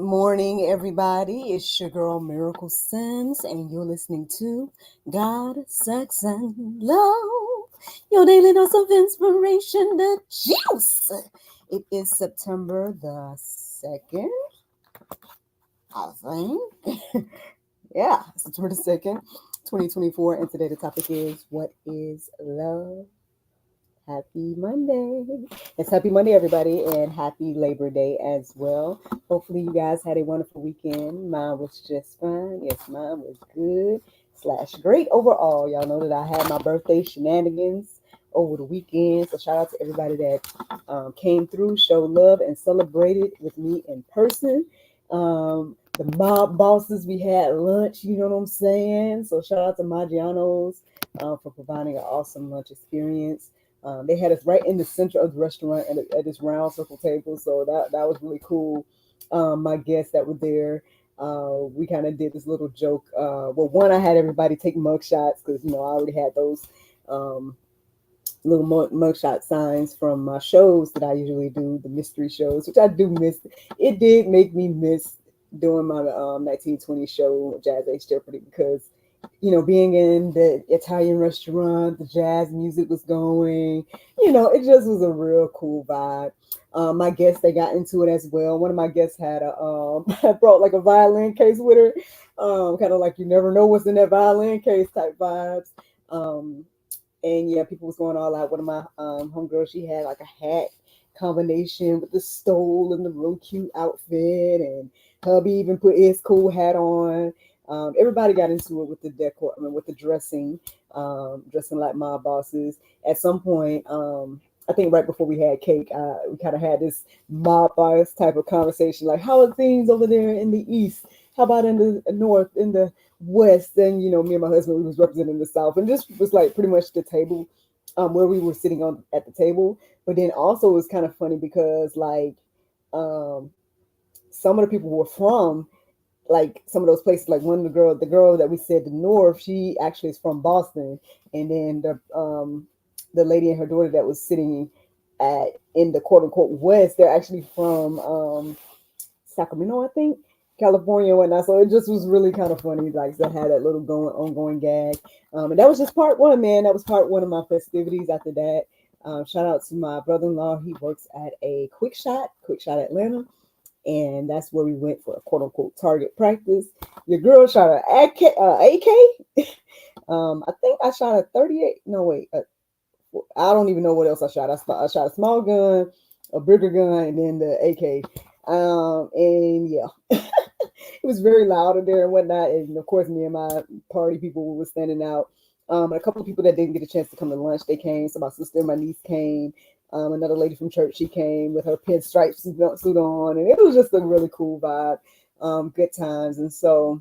morning, everybody. It's your girl Miracle Sims, and you're listening to God, Sex, and Love. Your daily dose of inspiration, the juice. It is September the 2nd, I think. Yeah, September the 2nd, 2024. And today the topic is, what is love? Happy Monday. It's Happy Monday, everybody, and happy Labor Day as well. Hopefully, you guys had a wonderful weekend. Mine was just fine. Yes, mine was good / great overall. Y'all know that I had my birthday shenanigans over the weekend. So, shout out to everybody that came through, showed love, and celebrated with me in person. The mob bosses, we had lunch, you know what I'm saying? So, shout out to Maggiano's for providing an awesome lunch experience. They had us right in the center of the restaurant at this round circle table, so that was really cool. My guests that were there, we kind of did this little joke. Well, one, I had everybody take mug shots because I already had those little mugshot signs from my shows that I usually do, the mystery shows, which I do miss. It did make me miss doing my 1920 show, Jazz Age Jeopardy, because being in the Italian restaurant, the jazz music was going, it just was a real cool vibe. My guests, they got into it as well. One of my guests had brought like a violin case with her, kind of like you never know what's in that violin case type vibes. And yeah, people was going all out. One of my homegirls, she had like a hat combination with the stole and the real cute outfit, and hubby even put his cool hat on. Everybody got into it with the decor, with the dressing like mob bosses. At some point, I think right before we had cake, we kind of had this mob boss type of conversation, like, how are things over there in the east? How about in the north, in the west? And me and my husband, we was representing the south, and this was like pretty much the table where we were sitting on at the table. But then also it was kind of funny because like some of the people were from like some of those places, like the girl that we said the north, she actually is from Boston, and then the lady and her daughter that was sitting in the quote unquote west, they're actually from Sacramento, I think, California and whatnot. So it just was really kind of funny, like that had that little ongoing gag, and that was just part one, man. That was part one of my festivities. After that, shout out to my brother-in-law. He works at a Quick Shot Atlanta. And that's where we went for a quote unquote target practice. Your girl shot an AK. I think I shot a 38. No, wait. I don't even know what else I shot. I shot a small gun, a bigger gun, and then the AK. And yeah, it was very loud in there and whatnot. And of course, me and my party people were standing out. A couple of people that didn't get a chance to come to lunch, they came. So my sister and my niece came. Another lady from church, she came with her pinstripe suit on, and it was just a really cool vibe. Good times. And so,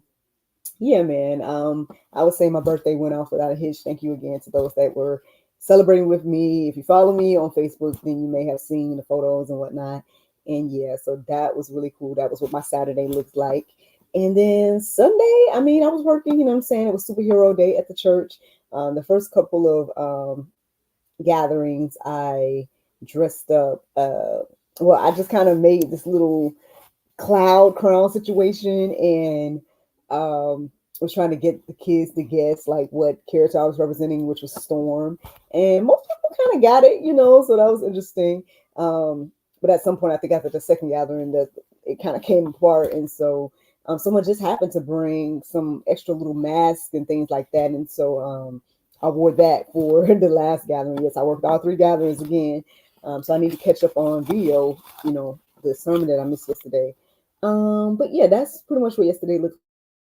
yeah, man, I would say my birthday went off without a hitch. Thank you again to those that were celebrating with me. If you follow me on Facebook, then you may have seen the photos and whatnot. And yeah, so that was really cool. That was what my Saturday looked like. And then Sunday, I was working, what I'm saying? It was superhero day at the church. The first couple of gatherings, I dressed up. I just kind of made this little cloud crown situation, and was trying to get the kids to guess like what character I was representing, which was Storm. And most people kind of got it, so that was interesting. But at some point, I think after the second gathering, that it kind of came apart, and so someone just happened to bring some extra little masks and things like that, and so I wore that for the last gathering. Yes, I worked all three gatherings again. So I need to catch up on video, the sermon that I missed yesterday. But yeah, that's pretty much what yesterday looked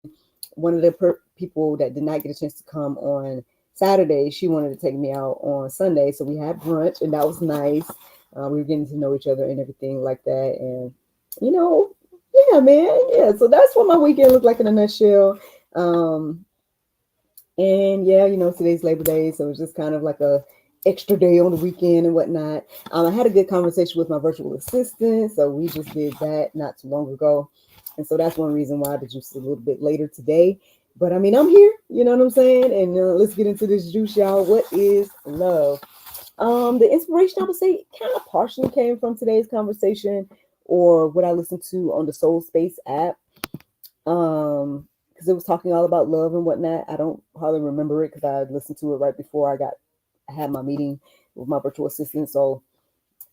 like. One of the people that did not get a chance to come on Saturday, she wanted to take me out on Sunday. So we had brunch, and that was nice. We were getting to know each other and everything like that. And, yeah, man. Yeah, so that's what my weekend looked like in a nutshell. And yeah, today's Labor Day, so it's just kind of like a extra day on the weekend and whatnot. I had a good conversation with my virtual assistant, so we just did that not too long ago. And so that's one reason why the juice is a little bit later today. But I'm here, you know what I'm saying? And let's get into this juice, y'all. What is love? The inspiration, I would say, kind of partially came from today's conversation or what I listened to on the Soul Space app. Because it was talking all about love and whatnot. I don't hardly remember it because I listened to it right before I had my meeting with my virtual assistant. So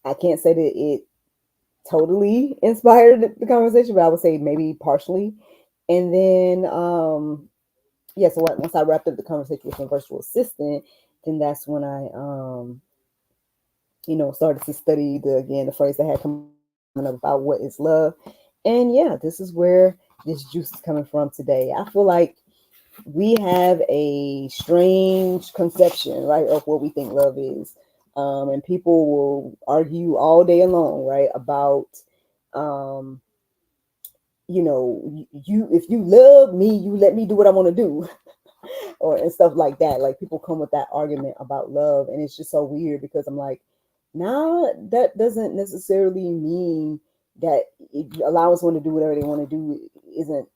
I can't say that it totally inspired the conversation, but I would say maybe partially. And then, yeah, so once I wrapped up the conversation with my virtual assistant, then that's when I, started to study the phrase that had come up about what is love. And yeah, this is where this juice is coming from today. I feel like we have a strange conception, right, of what we think love is. And people will argue all day long, right, about, um, you if you love me, you let me do what I want to do, or and stuff like that. Like people come with that argument about love, and it's just so weird because I'm like, nah, that doesn't necessarily mean that allowing someone to do whatever they want to do isn't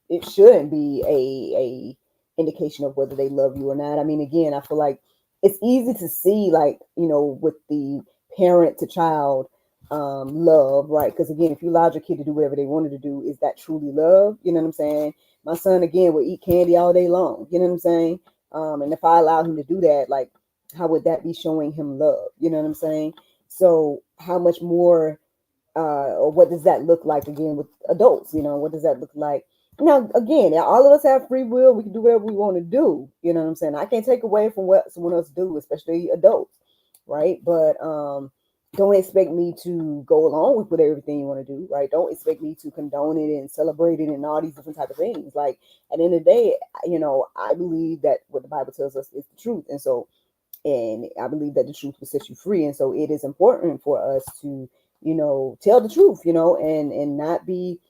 it shouldn't be a indication of whether they love you or not. I mean, again, I feel like it's easy to see, like, with the parent to child love, right? Because again, if you allowed your kid to do whatever they wanted to do, is that truly love? You know what I'm saying? My son again will eat candy all day long. You know what I'm saying? And if I allow him to do that, like, how would that be showing him love? You know what I'm saying? So how much more, or what does that look like again with adults? What does that look like? Now, again, all of us have free will. We can do whatever we want to do. You know what I'm saying? I can't take away from what someone else do, especially adults, right? But don't expect me to go along with everything you want to do, right? Don't expect me to condone it and celebrate it and all these different type of things. Like at the end of the day, I believe that what the Bible tells us is the truth, and I believe that the truth will set you free. And so it is important for us to, tell the truth, and not be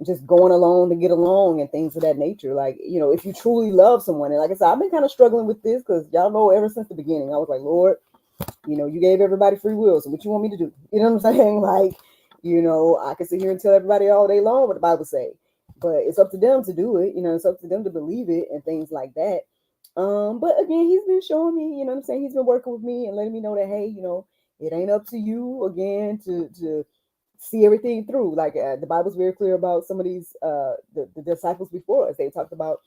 just going along to get along and things of that nature. Like, if you truly love someone, and like I said, I've been kind of struggling with this because y'all know ever since the beginning, I was like, Lord, you gave everybody free will. So what you want me to do? You know what I'm saying? Like, I can sit here and tell everybody all day long what the Bible say, but it's up to them to do it. It's up to them to believe it and things like that. But again, he's been showing me, what I'm saying? He's been working with me and letting me know that, hey, it ain't up to you again to see everything through. Like the Bible's very clear about some of these, the disciples before us. They talked about,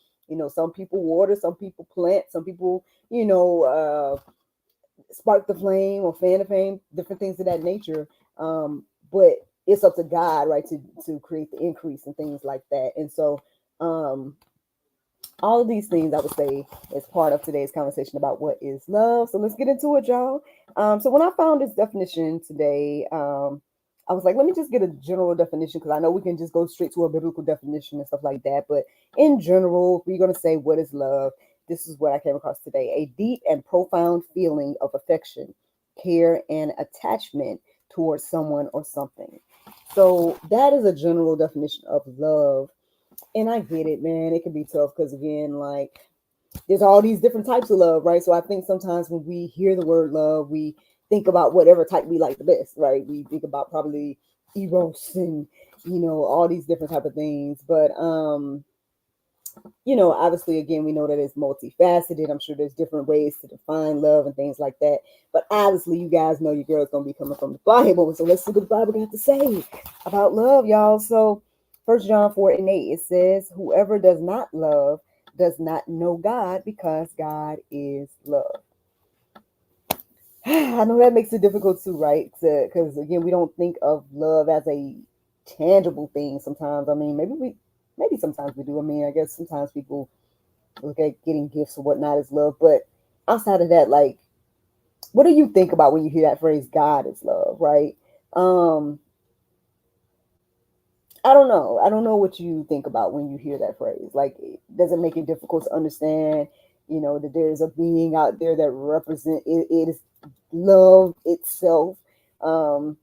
some people water, some people plant, some people, spark the flame or fan the flame, different things of that nature. But it's up to God, right, to create the increase and things like that. And so, all of these things I would say is part of today's conversation about what is love. So let's get into it, y'all. So when I found this definition today, I was like, let me just get a general definition because I know we can just go straight to a biblical definition and stuff like that. But in general, if we're going to say what is love, this is what I came across today: a deep and profound feeling of affection, care, and attachment towards someone or something. So that is a general definition of love. And I get it, man. It can be tough because, again, like, there's all these different types of love, right? So I think sometimes when we hear the word love, we think about whatever type we like the best, right? We think about probably eros and, all these different type of things. But, obviously, again, we know that it's multifaceted. I'm sure there's different ways to define love and things like that. But obviously, you guys know your girl's going to be coming from the Bible. So let's see what the Bible got to say about love, y'all. So 1 John 4:8, it says, whoever does not love does not know God, because God is love. I know that makes it difficult too, right? Because again, we don't think of love as a tangible thing sometimes. I mean, maybe sometimes we do. I mean, I guess sometimes people look at getting gifts or whatnot as love. But outside of that, like, what do you think about when you hear that phrase, God is love, right? I don't know. I don't know what you think about when you hear that phrase. Like, does it make it difficult to understand, that there's a being out there that represent it is love itself? Can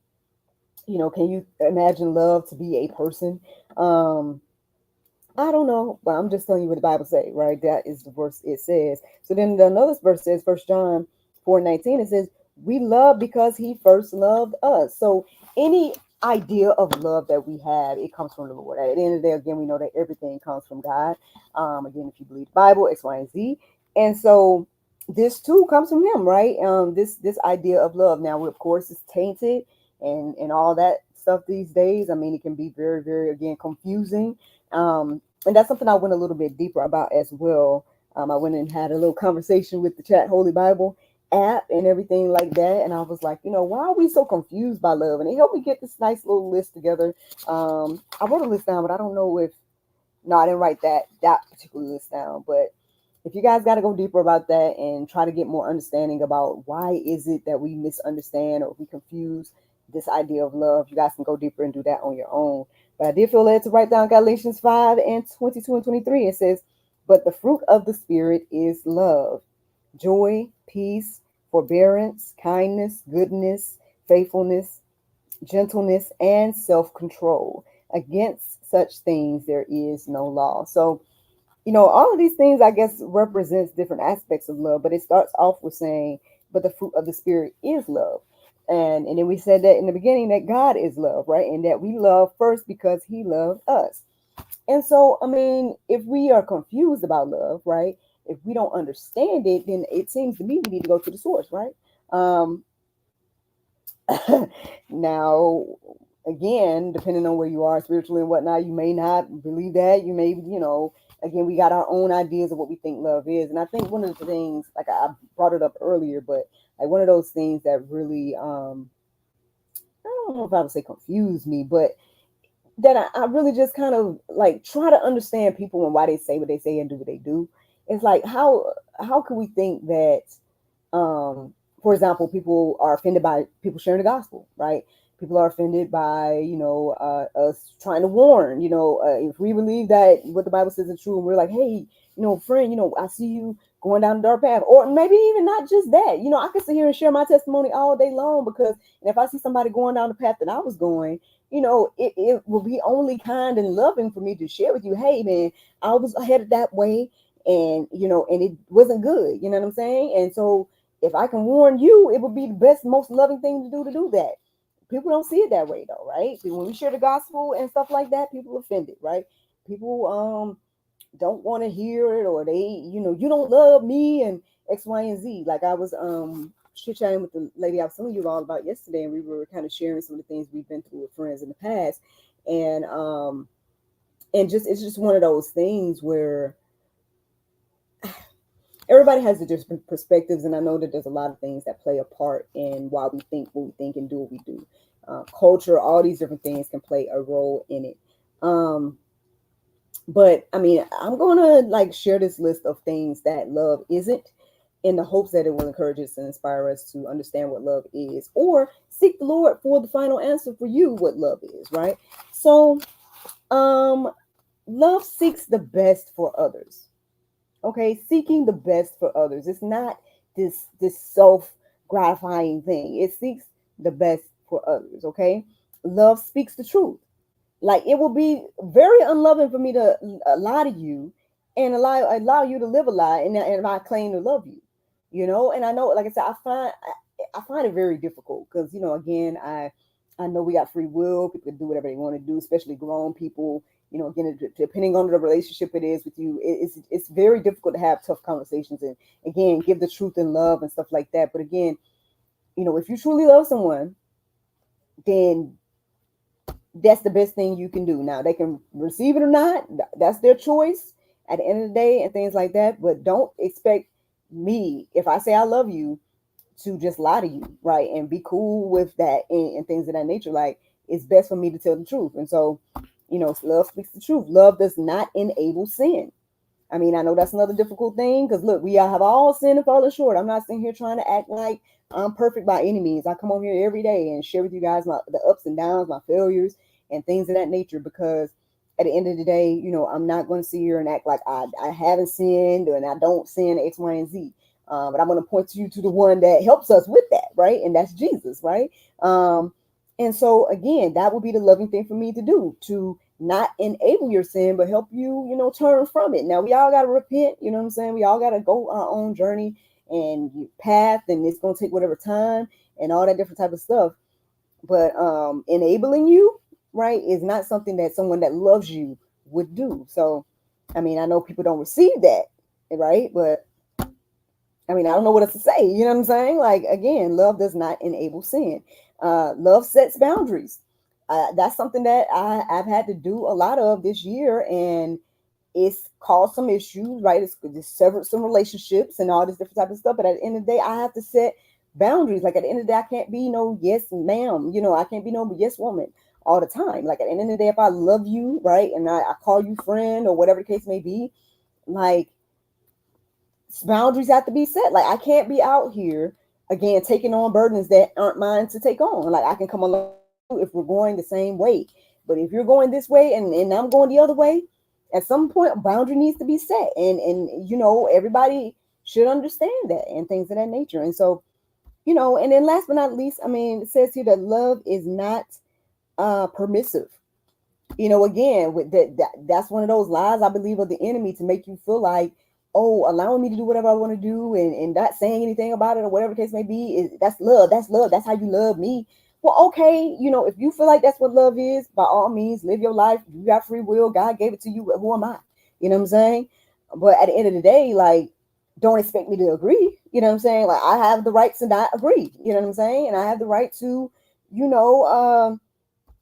you imagine love to be a person? I don't know, but I'm just telling you what the Bible says, right? That is the verse it says. So then another verse says, 1 John 4:19, it says, we love because he first loved us. So any idea of love that we have, it comes from the Lord. At the end of the day, again, we know that everything comes from God. Again, if you believe the Bible, X, Y, and Z. And so this too comes from him, right? This idea of love. Now, of course, it's tainted and all that stuff these days. I mean, it can be very, very, again, confusing. And that's something I went a little bit deeper about as well. I went and had a little conversation with the Chat Holy Bible app and everything like that. And I was like, why are we so confused by love? And it helped me get this nice little list together. I wrote a list down, but I don't know if, no, I didn't write that particular list down. But if you guys got to go deeper about that and try to get more understanding about why is it that we misunderstand or we confuse this idea of love, you guys can go deeper and do that on your own. But I did feel led to write down Galatians 5 and 22 and 23. It says, but the fruit of the Spirit is love, joy, peace, forbearance, kindness, goodness, faithfulness, gentleness, and self-control. Against such things there is no law. So, all of these things, I guess, represents different aspects of love, but it starts off with saying, but the fruit of the Spirit is love. And then we said that in the beginning that God is love, right? And that we love first because he loved us. And so, I mean, if we are confused about love, right? If we don't understand it, then it seems to me we need to go to the source, right? Now, again, depending on where you are spiritually and whatnot, you may not believe that. You may, again, we got our own ideas of what we think love is. And I think one of the things, like I brought it up earlier, but like one of those things that really, I don't know if I would say confused me, but that I really just kind of like try to understand people and why they say what they say and do what they do. It's like, how can we think that, for example, people are offended by people sharing the gospel, right? People are offended by, us trying to warn, if we believe that what the Bible says is true and we're like, hey, friend, I see you going down the dark path, or maybe even not just that, I can sit here and share my testimony all day long because if I see somebody going down the path that I was going, it will be only kind and loving for me to share with you, hey man, I was headed that way and, and it wasn't good, you know what I'm saying? And so if I can warn you, it would be the best, most loving thing to do that. People don't see it that way though, right? When we share the gospel and stuff like that, people are offended, right? People don't want to hear it, or they, you don't love me and X, Y, and Z. Like I was chit-chatting with the lady I was telling you all about yesterday, and we were kind of sharing some of the things we've been through with friends in the past. And just it's just one of those things where everybody has the different perspectives, and I know that there's a lot of things that play a part in why we think what we think and do what we do. Culture, all these different things can play a role in it. But I mean, I'm gonna like share this list of things that love isn't, in the hopes that it will encourage us and inspire us to understand what love is, or seek the Lord for the final answer for you what love is, right? So, love seeks the best for others. Okay, seeking the best for others. It's not this self-gratifying thing. It seeks the best for others. Okay, love speaks the truth. Like it will be very unloving for me to lie to you and allow you to live a lie, and I claim to love you. And I know, like I said, I find it very difficult because again, I know we got free will. People can do whatever they want to do, especially grown people. Again, depending on the relationship it is with you, it's very difficult to have tough conversations and again give the truth and love and stuff like that. But again, if you truly love someone, then that's the best thing you can do. Now they can receive it or not. That's their choice at the end of the day and things like that. But don't expect me, if I say I love you, to just lie to you, right? And be cool with that and things of that nature. Like it's best for me to tell the truth. And so, love speaks the truth. Love does not enable sin. I mean, I know that's another difficult thing because look, we have all sinned and fallen short. I'm not sitting here trying to act like I'm perfect by any means. I come on here every day and share with you guys the ups and downs, my failures, and things of that nature. Because at the end of the day, I'm not going to sit here and act like I haven't sinned and I don't sin X, Y, and Z. But I'm going to point you to the one that helps us with that, right? And that's Jesus, right? And so again, that would be the loving thing for me to do, to not enable your sin, but help you, turn from it. Now we all got to repent, you know what I'm saying? We all got to go our own journey and path, and it's going to take whatever time and all that different type of stuff. But enabling you, right, is not something that someone that loves you would do. So, I mean, I know people don't receive that, right? But I mean, I don't know what else to say. You know what I'm saying? Like, again, love does not enable sin. Love sets boundaries. That's something that I've had to do a lot of this year, and it's caused some issues, right? It's severed some relationships and all this different type of stuff. But at the end of the day, I have to set boundaries. Like at the end of the day, I can't be no yes ma'am. I can't be no yes woman all the time. Like at the end of the day, if I love you, right, and I call you friend or whatever the case may be, like boundaries have to be set. Like I can't be out here again taking on burdens that aren't mine to take on. Like I can come along if we're going the same way, but if you're going this way and I'm going the other way, at some point a boundary needs to be set, and everybody should understand that and things of that nature. And so and then last but not least, I mean, it says here that love is not permissive. Again, with that's one of those lies I believe of the enemy to make you feel like, oh, allowing me to do whatever I want to do and not saying anything about it or whatever the case may be is that's love. That's love. That's how you love me. Well, okay, if you feel like that's what love is, by all means, live your life. You got free will. God gave it to you. Who am I? You know what I'm saying? But at the end of the day, like, don't expect me to agree. You know what I'm saying? Like, I have the right to not agree. You know what I'm saying? And I have the right to, you know,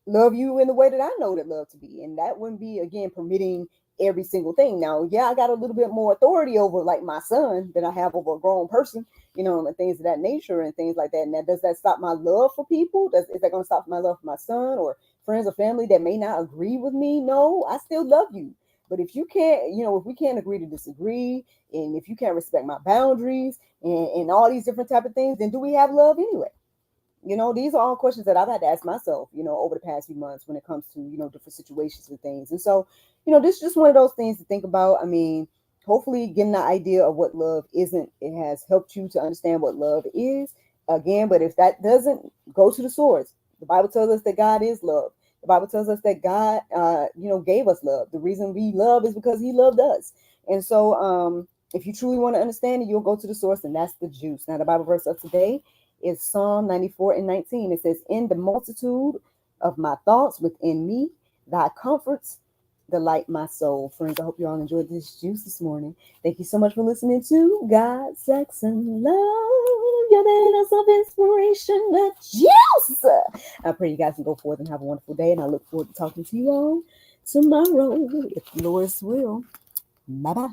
love you in the way that I know that love to be. And that wouldn't be, again, permitting every single thing. Now, yeah, I got a little bit more authority over like my son than I have over a grown person, and things of that nature and things like that. Now, does that stop my love for people? Is that going to stop my love for my son or friends or family that may not agree with me? No, I still love you. But if you can't, if we can't agree to disagree, and if you can't respect my boundaries and all these different type of things, then do we have love anyway? These are all questions that I've had to ask myself, over the past few months when it comes to, different situations and things. And so, this is just one of those things to think about. I mean, hopefully getting the idea of what love isn't, it has helped you to understand what love is again. But if that doesn't, go to the source. The Bible tells us that God is love. The Bible tells us that God, gave us love. The reason we love is because he loved us. And so, if you truly want to understand it, you'll go to the source, and that's the juice. Now, the Bible verse of today is Psalm 94 and 19. It says, in the multitude of my thoughts within me, thy comforts delight my soul. Friends, I hope you all enjoyed this juice this morning. Thank you so much for listening to God, Sex, and Love, your daily dose of inspiration, the juice. I pray you guys can go forth and have a wonderful day, and I look forward to talking to you all tomorrow, if the Lord's will. Bye-bye.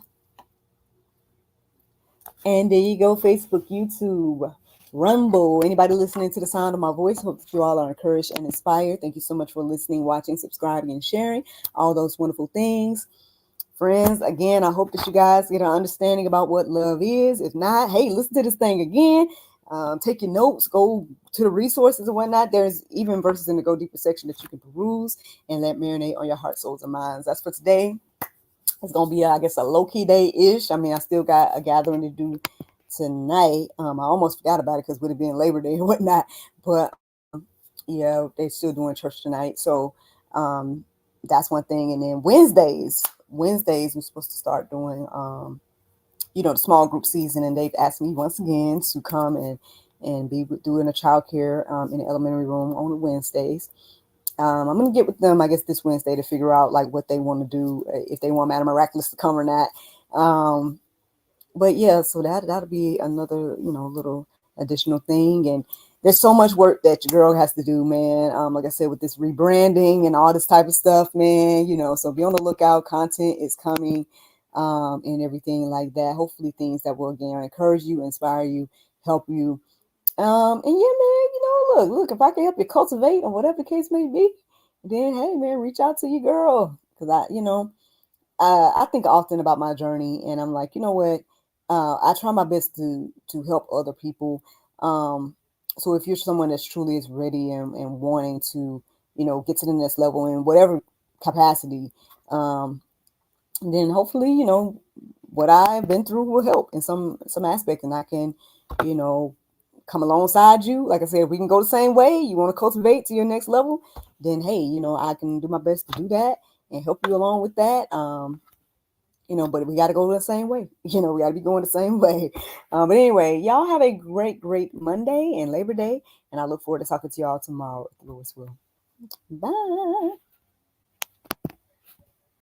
And there you go, Facebook, YouTube, Rumble. Anybody listening to the sound of my voice, hope that you all are encouraged and inspired. Thank you so much for listening, watching, subscribing, and sharing all those wonderful things. Friends, again, I hope that you guys get an understanding about what love is. If not, hey, listen to this thing again. Take your notes, go to the resources and whatnot. There's even verses in the Go Deeper section that you can peruse and let marinate on your heart, souls, and minds. That's for today. It's going to be, I guess, a low-key day-ish. I mean, I still got a gathering to do tonight. I almost forgot about it because with it being Labor Day and whatnot. But, yeah, they're still doing church tonight. So that's one thing. And then Wednesdays, we're supposed to start doing, the small group season. And they've asked me once again to come and be doing a childcare in the elementary room on Wednesdays. I'm going to get with them, I guess, this Wednesday to figure out like what they want to do, if they want Madam Miraculous to come or not. But yeah, so that'll be another, little additional thing. And there's so much work that your girl has to do, man. Like I said, with this rebranding and all this type of stuff, man, so be on the lookout. Content is coming, and everything like that. Hopefully things that will, again, encourage you, inspire you, help you. And yeah, man, look, if I can help you cultivate or whatever the case may be, then hey, man, reach out to your girl. Cause I think often about my journey, and I'm like, you know what? I try my best to help other people. So if you're someone that's truly is ready and wanting to, get to the next level in whatever capacity, then hopefully, what I've been through will help in some aspect, and I can, come alongside you. Like I said, if we can go the same way, you want to cultivate to your next level, then hey, I can do my best to do that and help you along with that. But we got to go the same way. We got to be going the same way. But anyway, y'all have a great, great Monday and Labor Day, and I look forward to talking to y'all tomorrow, if the Lord's will. Bye.